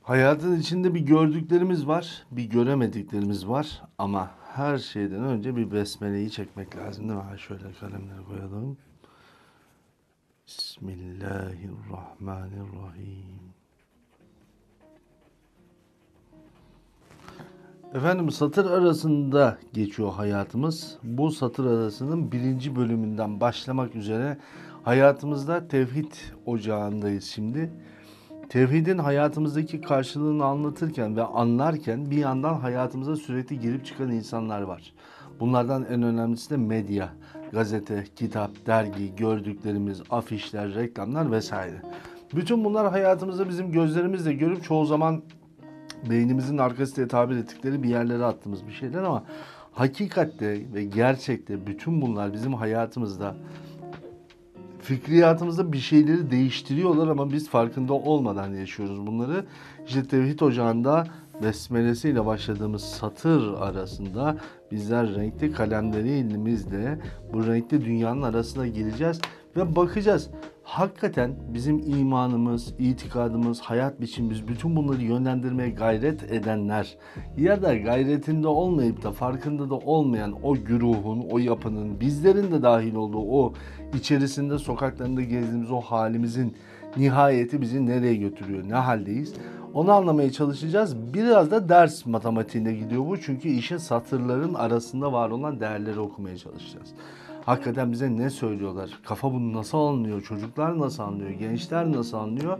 Hayatın içinde bir gördüklerimiz var, bir göremediklerimiz var ama her şeyden önce bir besmeleyi çekmek lazım değil mi? Ha, şöyle kalemleri koyalım. Bismillahirrahmanirrahim. Efendim satır arasında geçiyor hayatımız. Bu satır arasının birinci bölümünden başlamak üzere hayatımızda tevhid ocağındayız şimdi. Tevhidin hayatımızdaki karşılığını anlatırken ve anlarken bir yandan hayatımıza sürekli girip çıkan insanlar var. Bunlardan en önemlisi de medya, gazete, kitap, dergi, gördüklerimiz, afişler, reklamlar vesaire. Bütün bunlar hayatımızda bizim gözlerimizle görüp çoğu zaman beynimizin arkası diye tabir ettikleri bir yerlere attığımız bir şeyler ama hakikatte ve gerçekte bütün bunlar bizim hayatımızda fikriyatımızda bir şeyleri değiştiriyorlar ama biz farkında olmadan yaşıyoruz bunları. İşte Tevhid Ocağı'nda besmelesiyle başladığımız satır arasında bizler renkli kalemlerimizle bu renkli dünyanın arasına gireceğiz ve bakacağız. Hakikaten bizim imanımız, itikadımız, hayat biçimimiz bütün bunları yönlendirmeye gayret edenler ya da gayretinde olmayıp da farkında da olmayan o güruhun, o yapının, bizlerin de dahil olduğu o içerisinde sokaklarında gezdiğimiz o halimizin nihayeti bizi nereye götürüyor, ne haldeyiz? Onu anlamaya çalışacağız. Biraz da ders matematiğine gidiyor bu. Çünkü işin satırların arasında var olan değerleri okumaya çalışacağız. Hakikaten bize ne söylüyorlar? Kafa bunu nasıl anlıyor? Çocuklar nasıl anlıyor? Gençler nasıl anlıyor?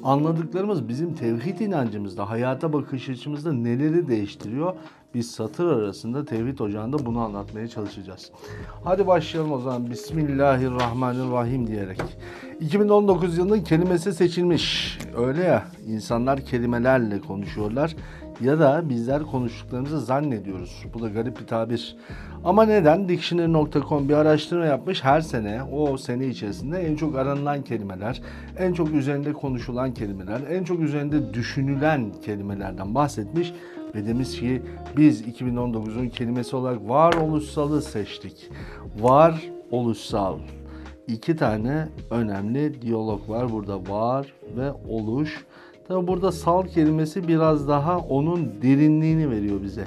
Anladıklarımız bizim tevhid inancımızda, hayata bakış açımızda neleri değiştiriyor? Biz satır arasında Tevhid Ocağı'nda bunu anlatmaya çalışacağız. Hadi başlayalım o zaman. Bismillahirrahmanirrahim diyerek. 2019 yılının kelimesi seçilmiş. Öyle ya, insanlar kelimelerle konuşuyorlar ya da bizler konuştuklarımızı zannediyoruz. Bu da garip bir tabir. Ama neden? Dictionary.com bir araştırma yapmış. Her sene, o sene içerisinde en çok aranılan kelimeler, en çok üzerinde konuşulan kelimeler, en çok üzerinde düşünülen kelimelerden bahsetmiş. Ve demiş ki biz 2019'un kelimesi olarak varoluşsalı seçtik. Varoluşsal. İki tane önemli diyalog var burada, var ve oluş. Tabi burada sal kelimesi biraz daha onun derinliğini veriyor bize.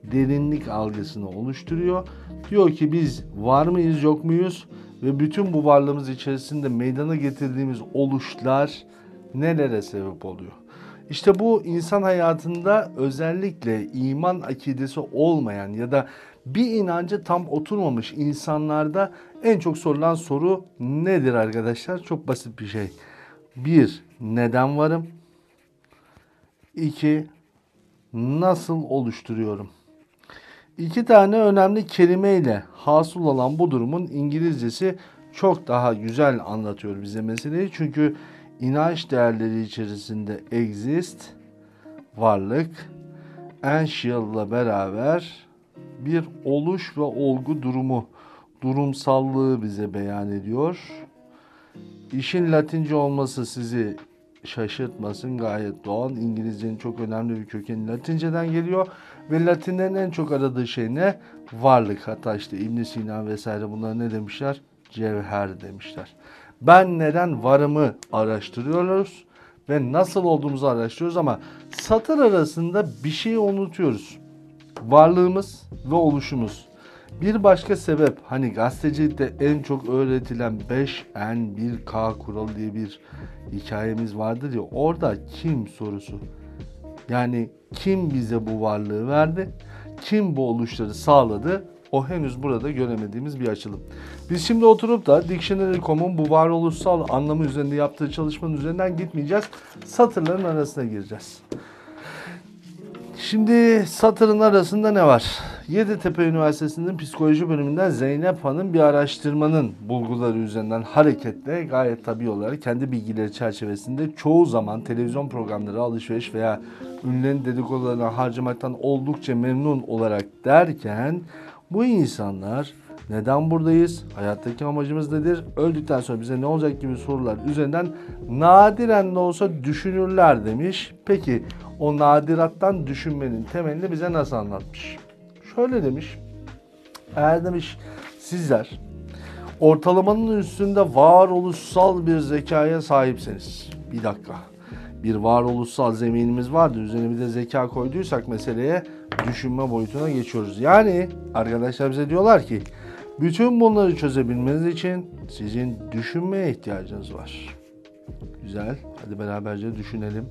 Derinlik algısını oluşturuyor. Diyor ki biz var mıyız yok muyuz ve bütün bu varlığımız içerisinde meydana getirdiğimiz oluşlar nelere sebep oluyor? İşte bu insan hayatında özellikle iman akidesi olmayan ya da bir inancı tam oturmamış insanlarda en çok sorulan soru nedir arkadaşlar? Çok basit bir şey. 1. Neden varım? 2. Nasıl oluşturuyorum? İki tane önemli kelimeyle hasıl olan bu durumun İngilizcesi çok daha güzel anlatıyor bize meseleyi. Çünkü inanç değerleri içerisinde exist, varlık, Anshield'la beraber bir oluş ve olgu durumu, durumsallığı bize beyan ediyor. İşin Latince olması sizi şaşırtmasın, gayet doğal. İngilizcenin çok önemli bir kökeni Latinceden geliyor ve Latinlerin en çok aradığı şey ne? Varlık. Hatta işte İbn Sina vesaire bunlar ne demişler? Cevher demişler. Ben neden varımı araştırıyoruz ve nasıl olduğumuzu araştırıyoruz ama satır arasında bir şeyi unutuyoruz. Varlığımız ve oluşumuz. Bir başka sebep, hani gazetecilikte en çok öğretilen 5N1K kuralı diye bir hikayemiz vardır ya, orada kim sorusu. Yani kim bize bu varlığı verdi? Kim bu oluşları sağladı? O henüz burada göremediğimiz bir açılım. Biz şimdi oturup da Dictionary.com'un bu varoluşsal anlamı üzerinde yaptığı çalışmanın üzerinden gitmeyeceğiz. Satırların arasına gireceğiz. Şimdi satırın arasında ne var? Yeditepe Üniversitesi'nin psikoloji bölümünden Zeynep Hanım bir araştırmanın bulguları üzerinden hareketle gayet tabii olarak kendi bilgileri çerçevesinde çoğu zaman televizyon programları, alışveriş veya ünlülerin dedikodularına harcamaktan oldukça memnun olarak derken bu insanlar neden buradayız? Hayattaki amacımız nedir? Öldükten sonra bize ne olacak gibi sorular üzerinden nadiren de olsa düşünürler demiş. Peki o nadirattan düşünmenin temelini bize nasıl anlatmış? Şöyle demiş. Eğer demiş sizler ortalamanın üstünde varoluşsal bir zekaya sahipseniz. Bir dakika. bir varoluşsal zeminimiz vardı. Üzerine bir de zeka koyduysak meseleye, düşünme boyutuna geçiyoruz. Yani arkadaşlar bize diyorlar ki bütün bunları çözebilmeniz için sizin düşünmeye ihtiyacınız var. Güzel. Hadi beraberce düşünelim.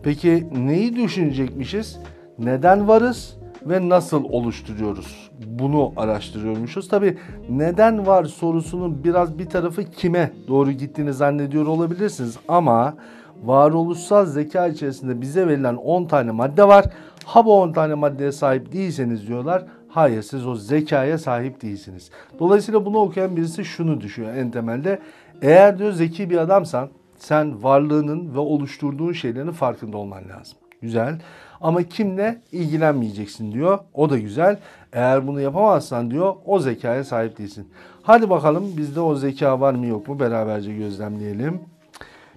Peki neyi düşünecekmişiz? Neden varız ve nasıl oluşturuyoruz? Bunu araştırıyormuşuz. Tabii neden var sorusunun biraz bir tarafı kime doğru gittiğini zannediyor olabilirsiniz. Ama varoluşsal zeka içerisinde bize verilen 10 tane madde var. Ha bu 10 tane maddeye sahip değilseniz diyorlar, hayır siz o zekaya sahip değilsiniz. Dolayısıyla bunu okuyan birisi şunu düşünüyor en temelde. Eğer diyor zeki bir adamsan sen varlığının ve oluşturduğun şeylerin farkında olman lazım. Güzel. Ama kimle ilgilenmeyeceksin diyor. O da güzel. Eğer bunu yapamazsan diyor o zekaya sahip değilsin. Hadi bakalım bizde o zeka var mı yok mu beraberce gözlemleyelim.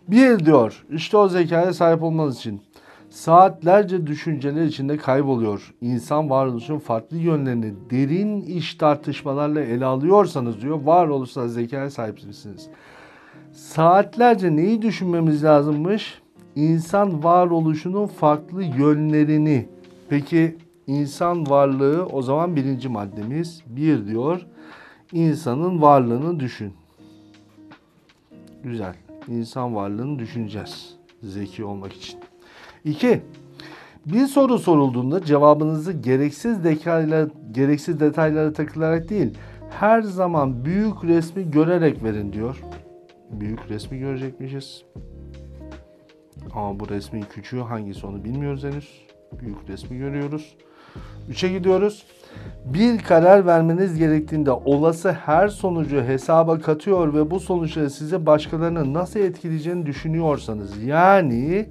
Bir diyor işte o zekaya sahip olmanız için saatlerce düşünceler içinde kayboluyor. İnsan varoluşun farklı yönlerini derin iş tartışmalarla ele alıyorsanız diyor varoluşsal zekaya sahipsiniz. Saatlerce neyi düşünmemiz lazımmış? İnsan varoluşunun farklı yönlerini. Peki insan varlığı o zaman birinci maddemiz. Bir diyor insanın varlığını düşün. Güzel. İnsan varlığını düşüneceğiz. Zeki olmak için. 2. Bir soru sorulduğunda cevabınızı gereksiz detaylara takılarak değil, her zaman büyük resmi görerek verin diyor. Büyük resmi görecekmişiz. Ama bu resmin küçüğü hangisi onu bilmiyoruz henüz. Büyük resmi görüyoruz. 3'e gidiyoruz. Bir karar vermeniz gerektiğinde olası her sonucu hesaba katıyor ve bu sonuçları size başkalarının nasıl etkileyeceğini düşünüyorsanız, yani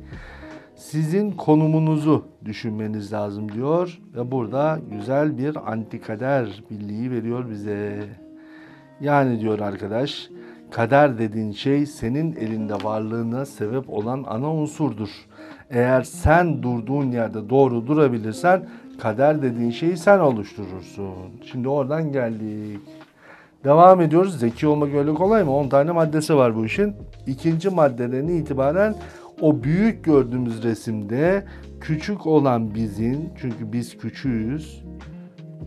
sizin konumunuzu düşünmeniz lazım diyor. Ve burada güzel bir antikader bilgiyi veriyor bize. Yani diyor arkadaş, kader dediğin şey senin elinde varlığına sebep olan ana unsurdur. Eğer sen durduğun yerde doğru durabilirsen kader dediğin şeyi sen oluşturursun. Şimdi oradan geldik. Devam ediyoruz. Zeki olmak öyle kolay mı? 10 tane maddesi var bu işin. İkinci maddeden itibaren o büyük gördüğümüz resimde küçük olan bizim, çünkü biz küçüğüz,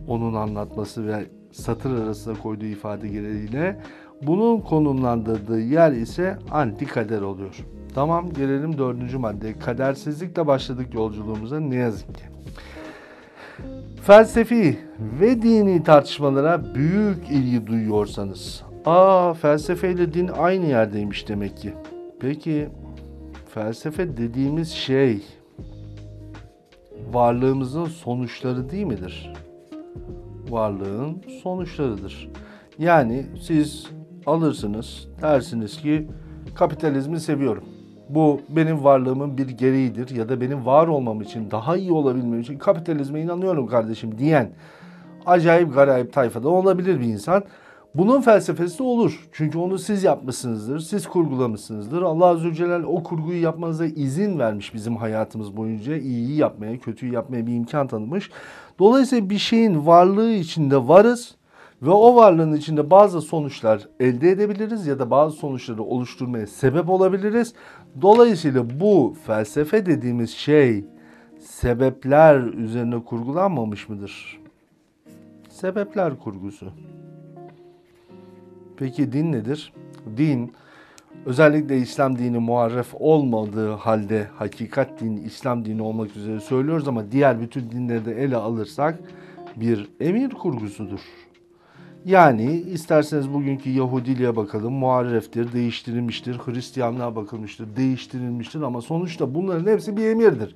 onun anlatması ve satır arasında koyduğu ifade gereğiyle bunun konumlandırdığı yer ise antikader oluyor. Tamam, gelelim dördüncü maddeye. Kadersizlikle başladık yolculuğumuza ne yazık ki. Felsefi ve dini tartışmalara büyük ilgi duyuyorsanız, felsefe ile din aynı yerdeymiş demek ki. Peki felsefe dediğimiz şey varlığımızın sonuçları değil midir? Varlığın sonuçlarıdır. Yani siz alırsınız, dersiniz ki kapitalizmi seviyorum. Bu benim varlığımın bir gereğidir ya da benim var olmam için, daha iyi olabilmem için kapitalizme inanıyorum kardeşim diyen acayip garayip tayfada olabilir bir insan. Bunun felsefesi de olur. Çünkü onu siz yapmışsınızdır, siz kurgulamışsınızdır. Allah Azze ve Celle o kurguyu yapmanıza izin vermiş bizim hayatımız boyunca. İyiyi yapmaya, kötüyü yapmaya bir imkan tanımış. Dolayısıyla bir şeyin varlığı içinde varız ve o varlığın içinde bazı sonuçlar elde edebiliriz ya da bazı sonuçları oluşturmaya sebep olabiliriz. Dolayısıyla bu felsefe dediğimiz şey sebepler üzerine kurgulanmamış mıdır? Sebepler kurgusu. Peki din nedir? Din, özellikle İslam dini muharref olmadığı halde hakikat dini İslam dini olmak üzere söylüyoruz ama diğer bütün dinleri de ele alırsak bir emir kurgusudur. Yani isterseniz bugünkü Yahudiliğe bakalım, muharreftir, değiştirilmiştir, Hristiyanlığa bakılmıştır, değiştirilmiştir ama sonuçta bunların hepsi bir emirdir.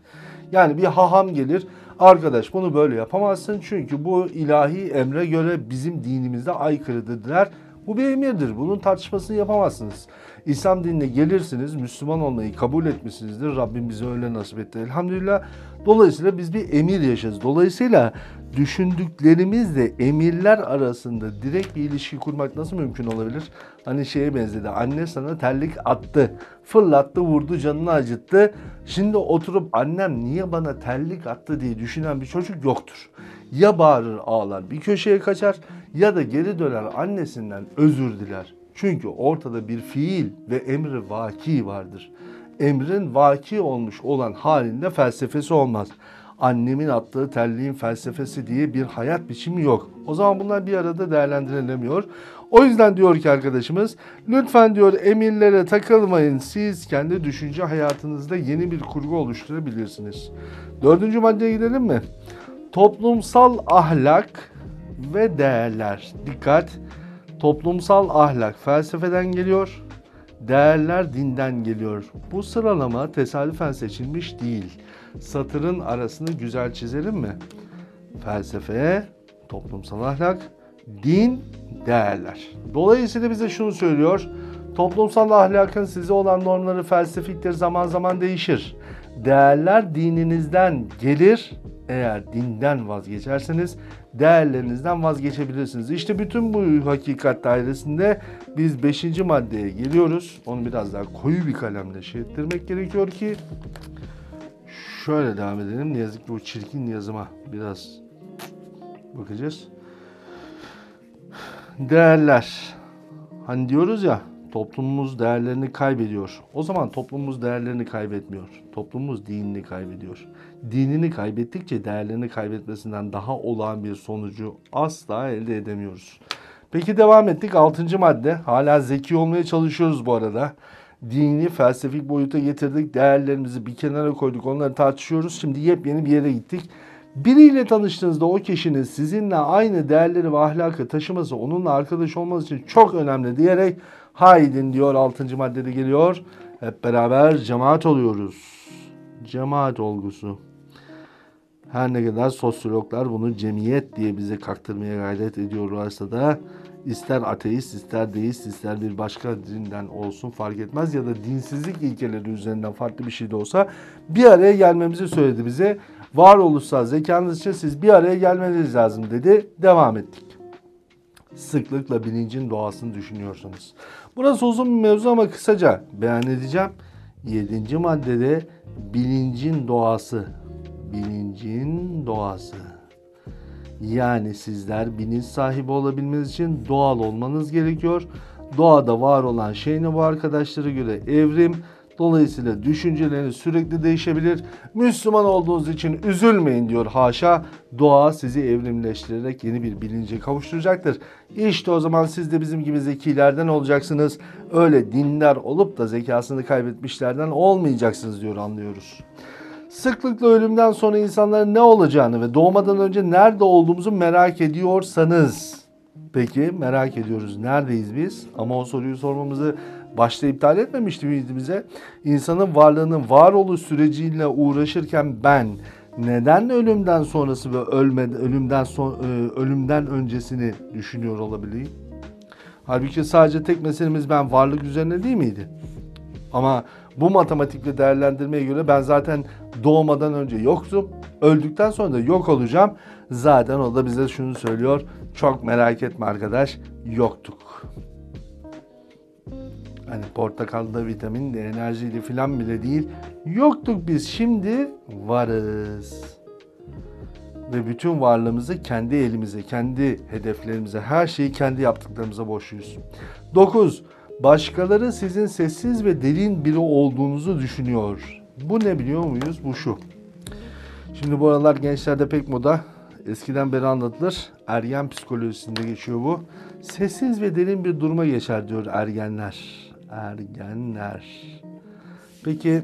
Yani bir haham gelir, arkadaş bunu böyle yapamazsın çünkü bu ilahi emre göre bizim dinimizde aykırıdır der. Bu bir emirdir. Bunun tartışmasını yapamazsınız. İslam dinine gelirsiniz, Müslüman olmayı kabul etmişsinizdir. Rabbim bize öyle nasip etti elhamdülillah. Dolayısıyla biz bir emir yaşarız. Dolayısıyla düşündüklerimizle emirler arasında direkt bir ilişki kurmak nasıl mümkün olabilir? Hani şeye benzedi. Anne sana terlik attı, fırlattı, vurdu, canını acıttı. Şimdi oturup annem niye bana terlik attı diye düşünen bir çocuk yoktur. Ya bağırır ağlar bir köşeye kaçar ya da geri döner annesinden özür diler. Çünkü ortada bir fiil ve emri vaki vardır. emrin vaki olmuş olan halinde felsefesi olmaz. Annemin attığı terliğin felsefesi diye bir hayat biçimi yok. O zaman bunlar bir arada değerlendirilemiyor. O yüzden diyor ki arkadaşımız, lütfen diyor emirlere takılmayın. Siz kendi düşünce hayatınızda yeni bir kurgu oluşturabilirsiniz. 4. maddeye gidelim mi? Toplumsal ahlak ve değerler. Dikkat! Toplumsal ahlak felsefeden geliyor. Değerler dinden geliyor. Bu sıralama tesadüfen seçilmiş değil. Satırın arasını güzel çizelim mi? Felsefe, toplumsal ahlak, din, değerler. Dolayısıyla bize şunu söylüyor. Toplumsal ahlakın size olan normları felsefiktir, zaman zaman değişir. Değerler dininizden gelir. Eğer dinden vazgeçerseniz değerlerinizden vazgeçebilirsiniz. İşte bütün bu hakikat dairesinde biz 5. maddeye geliyoruz. Onu biraz daha koyu bir kalemle ettirmek gerekiyor ki şöyle devam edelim. Ne yazık ki bu çirkin yazıma biraz bakacağız. Değerler. Hani diyoruz ya, toplumumuz değerlerini kaybediyor. O zaman toplumumuz değerlerini kaybetmiyor. Toplumumuz dinini kaybediyor. Dinini kaybettikçe değerlerini kaybetmesinden daha olağan bir sonucu asla elde edemiyoruz. Peki devam ettik. 6. madde. Hala zeki olmaya çalışıyoruz bu arada. Dini felsefik boyuta getirdik. Değerlerimizi bir kenara koyduk. Onları tartışıyoruz. Şimdi yepyeni bir yere gittik. Biriyle tanıştığınızda o kişinin sizinle aynı değerleri ve ahlakı taşıması, onunla arkadaş olması için çok önemli diyerek haydin diyor 6. maddede geliyor. Hep beraber cemaat oluyoruz. Cemaat olgusu. Her ne kadar sosyologlar bunu cemiyet diye bize kaktırmaya gayret ediyorlarsa da ister ateist, ister deist, ister bir başka dinden olsun fark etmez ya da dinsizlik ilkeleri üzerinden farklı bir şey de olsa bir araya gelmemizi söyledi bize. Varoluşsal zekanız için siz bir araya gelmeniz lazım dedi. Devam ettik. Sıklıkla bilincin doğasını düşünüyorsunuz. Burası uzun bir mevzu ama kısaca beyan edeceğim. 7. maddede bilincin doğası. Bilincin doğası. Yani sizler bilinç sahibi olabilmeniz için doğal olmanız gerekiyor. Doğada var olan şey ne bu arkadaşlara göre? Evrim. Dolayısıyla düşünceleriniz sürekli değişebilir. Müslüman olduğunuz için üzülmeyin diyor haşa. Doğa sizi evrimleştirerek yeni bir bilince kavuşturacaktır. İşte o zaman siz de bizim gibi zekilerden olacaksınız. Öyle dindar olup da zekasını kaybetmişlerden olmayacaksınız diyor, anlıyoruz. Sıklıkla ölümden sonra insanların ne olacağını ve doğmadan önce nerede olduğumuzu merak ediyorsanız. Peki merak ediyoruz. Neredeyiz biz? Ama o soruyu sormamızı başta iptal etmemişti miydi bize? İnsanın varlığının varoluş süreciyle uğraşırken ben neden ölümden sonrası ve ölümden öncesini düşünüyor olabileyim? Halbuki sadece tek meselemiz ben varlık üzerine değil miydi? Ama bu matematikle değerlendirmeye göre ben zaten doğmadan önce yoktum. Öldükten sonra da yok olacağım. Zaten o da bize şunu söylüyor. Çok merak etme arkadaş, yoktuk. Hani portakalda vitamin de enerjiyle filan bile değil. Yoktuk biz, şimdi varız. Ve bütün varlığımızı kendi elimize, kendi hedeflerimize, her şeyi kendi yaptıklarımıza borçluyuz. 9. Başkaları sizin sessiz ve derin biri olduğunuzu düşünüyor. Bu ne biliyor muyuz? Bu şu. Şimdi bu aralar gençlerde pek moda. Eskiden beri anlatılır. Ergen psikolojisinde geçiyor bu. Sessiz ve derin bir duruma geçer diyor ergenler. Ergenler. Peki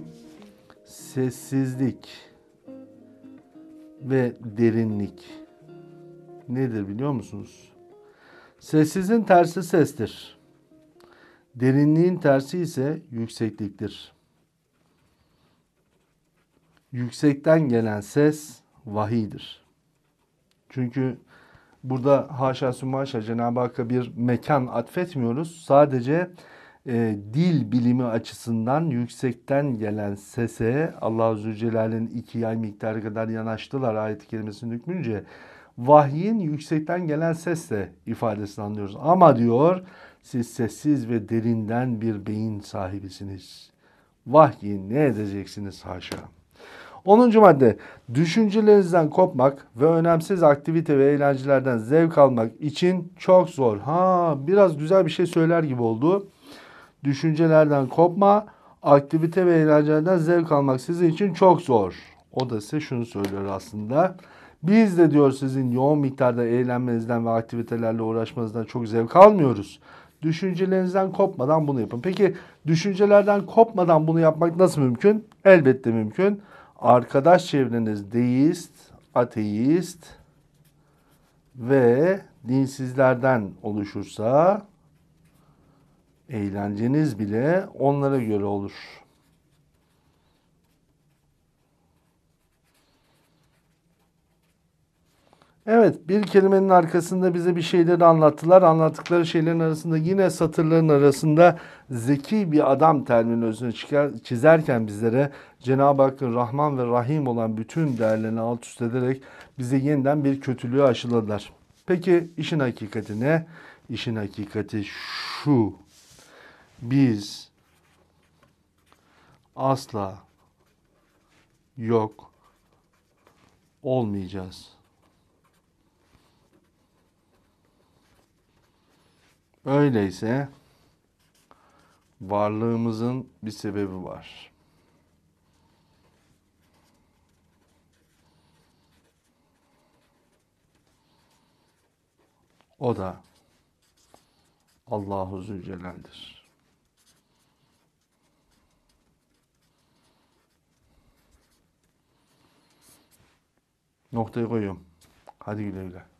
sessizlik ve derinlik nedir biliyor musunuz? Sessizin tersi sestir. Derinliğin tersi ise yüksekliktir. Yüksekten gelen ses vahiydir. Çünkü burada haşa sümaşa Cenab-ı Hakk'a bir mekan atfetmiyoruz. Sadece dil bilimi açısından yüksekten gelen sese Allah-u Zülcelal'in 2 ay miktarı kadar yanaştılar ayet-i kerimesini hükmünce. Vahyin yüksekten gelen sesle ifadesini anlıyoruz. Ama diyor siz sessiz ve derinden bir beyin sahibisiniz. Vahyi ne edeceksiniz haşa. 10. madde, düşüncelerinizden kopmak ve önemsiz aktivite ve eğlencelerden zevk almak için çok zor. Biraz güzel bir şey söyler gibi oldu. Düşüncelerden kopma, Aktivite ve eğlencelerden zevk almak sizin için çok zor. O da size şunu söylüyor aslında. Biz de diyor sizin yoğun miktarda eğlenmenizden ve aktivitelerle uğraşmanızdan çok zevk almıyoruz. Düşüncelerinizden kopmadan bunu yapın. Peki düşüncelerden kopmadan bunu yapmak nasıl mümkün? Elbette mümkün. Arkadaş çevreniz deist, ateist ve dinsizlerden oluşursa eğlenceniz bile onlara göre olur. Evet, bir kelimenin arkasında bize bir şeyleri anlattılar. Anlattıkları şeylerin arasında yine satırların arasında zeki bir adam terminolojisini çizerken bizlere Cenab-ı Hakk'ın Rahman ve Rahim olan bütün değerlerini alt üst ederek bize yeniden bir kötülüğü aşıladılar. Peki işin hakikati ne? İşin hakikati şu. Biz asla yok olmayacağız. Öyleyse varlığımızın bir sebebi var. O da Allahu Zülcelal'dir. Noktayı koyuyorum. Hadi güle güle.